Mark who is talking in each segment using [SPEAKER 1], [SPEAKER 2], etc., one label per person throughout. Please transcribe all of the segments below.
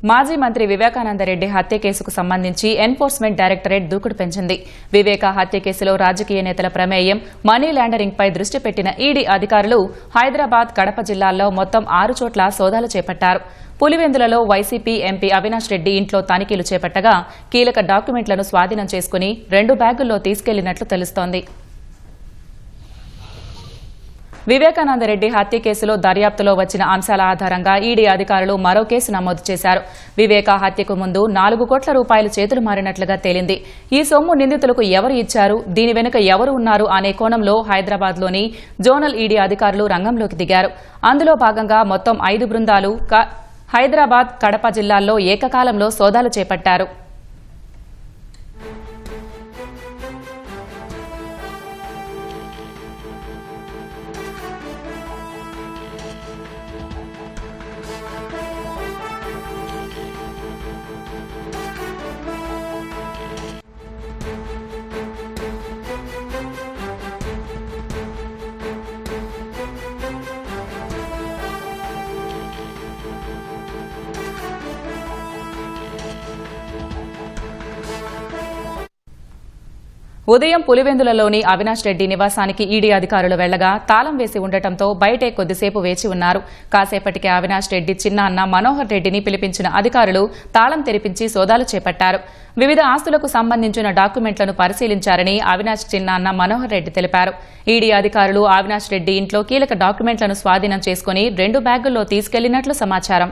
[SPEAKER 1] మాజీ మంత్రి వివేకానందరెడ్డి హత్య కేసుకు సంబంధించి ఎన్ఫోర్స్మెంట్ డైరెక్టరేట్ దూకుడు పెంచింది. వివేక హత్య కేసులో రాజకీయ నేతల ప్రమేయం, మనీ లాండరింగ్పై దృష్టి పెట్టిన ఈడీ అధికారులు హైదరాబాద్, కడప జిల్లాల్లో మొత్తం 6 చోట్ల సోదాలు చేపట్టారు. పులివెందులలో వైసీపీ ఎంపీ అవినాష్ రెడ్డి ఇంట్లో తనిఖీలు చేపట్టగా కీలక డాక్యుమెంట్లను స్వాధీనం చేసుకుని 2 బ్యాగుల్లో తీసుకెళ్లినట్లు తెలుస్తోంది. వివేకానందరెడ్డి హత్య కేసులో దర్యాప్తులో వచ్చిన అంశాల ఆధారంగా ఈడీ అధికారులు మరో కేసు నమోదు చేశారు. వివేక హత్యకు ముందు 4 కోట్ల రూపాయలు చేతులు మారినట్లుగా తేలింది. ఈ సొమ్ము నిందితులకు ఎవరు ఇచ్చారు, దీని వెనుక ఎవరు ఉన్నారు అనే కోణంలో హైదరాబాద్లోని జోనల్ ఈడీ అధికారులు రంగంలోకి దిగారు. అందులో భాగంగా మొత్తం 5 బృందాలు హైదరాబాద్, కడప జిల్లాల్లో ఏకకాలంలో సోదాలు చేపట్టారు. ఉదయం పులివెందులలోని అవినాష్ రెడ్డి నివాసానికి ఈడీ అధికారులు వెళ్లగా తాళం వేసి ఉండటంతో బయటే కొద్దిసేపు వేచి ఉన్నారు. కాసేపటికి అవినాష్ రెడ్డి చిన్న అన్న మనోహర్ రెడ్డిని పిలిపించిన అధికారులు తాళం తెరిపించి సోదాలు చేపట్టారు. వివిధ ఆస్తులకు సంబంధించిన డాక్యుమెంట్లను పరిశీలించారని అవినాష్ చిన్న అన్న మనోహర్ రెడ్డి తెలిపారు. ఈడీ అధికారులు అవినాష్ రెడ్డి ఇంట్లో కీలక డాక్యుమెంట్లను స్వాధీనం చేసుకుని 2 బ్యాగుల్లో తీసుకెళ్లినట్లు సమాచారం.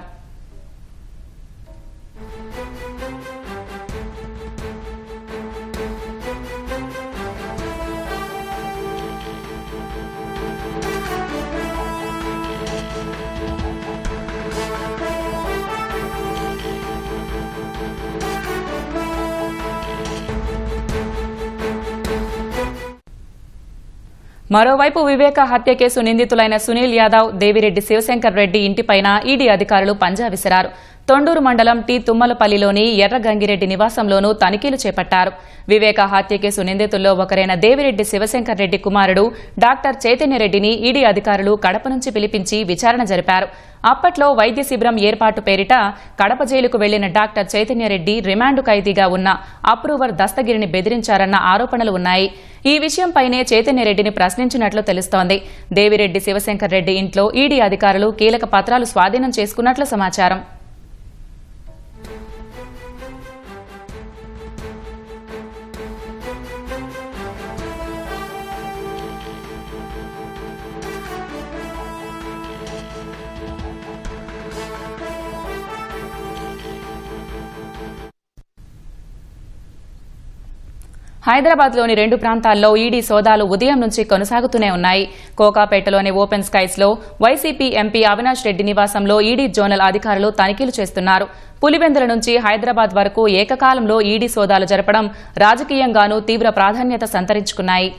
[SPEAKER 1] మరోవైపు వివేక హత్య కేసు నిందితులైన సునీల్ యాదవ్, దేవిరెడ్డి శివశంకర్ రెడ్డి ఇంటిపైన ఈడీ అధికారులు పంజా విసిరారు. తొండూరు మండలం టీ తుమ్మలపల్లిలోని ఎర్రగంగిరెడ్డి నివాసంలోనూ తనిఖీలు చేపట్టారు. వివేక హత్య కేసు నిందితుల్లో ఒకరైన దేవిరెడ్డి శివశంకర్ రెడ్డి కుమారుడు డాక్టర్ చైతన్యరెడ్డిని ఈడీ అధికారులు కడప నుంచి పిలిపించి విచారణ జరిపారు. అప్పట్లో వైద్య శిబిరం ఏర్పాటు పేరిట కడప జైలుకు వెళ్లిన డాక్టర్ చైతన్యరెడ్డి రిమాండ్ ఖైదీగా ఉన్న అప్రూవర్ దస్తగిరిని బెదిరించారన్న ఆరోపణలు ఉన్నాయి. ఈ విషయంపైనే చైతన్యరెడ్డిని ప్రశ్నించినట్లు తెలుస్తోంది. దేవిరెడ్డి శివశంకర్ రెడ్డి ఇంట్లో ఈడీ అధికారులు కీలక పత్రాలు స్వాధీనం చేసుకున్నట్లు సమాచారం. హైదరాబాద్లోని 2 ప్రాంతాల్లో ఈడీ సోదాలు ఉదయం నుంచి కొనసాగుతూనే ఉన్నాయి. కోకాపేటలోని ఓపెన్ స్కైస్లో వైసీపీ ఎంపీ అవినాష్ రెడ్డి నివాసంలో ఈడీ జోనల్ అధికారులు తనిఖీలు చేస్తున్నారు. పులివెందుల నుంచి హైదరాబాద్ వరకు ఏకకాలంలో ఈడీ సోదాలు జరపడం రాజకీయంగానూ తీవ్ర ప్రాధాన్యత సంతరించుకున్నాయి.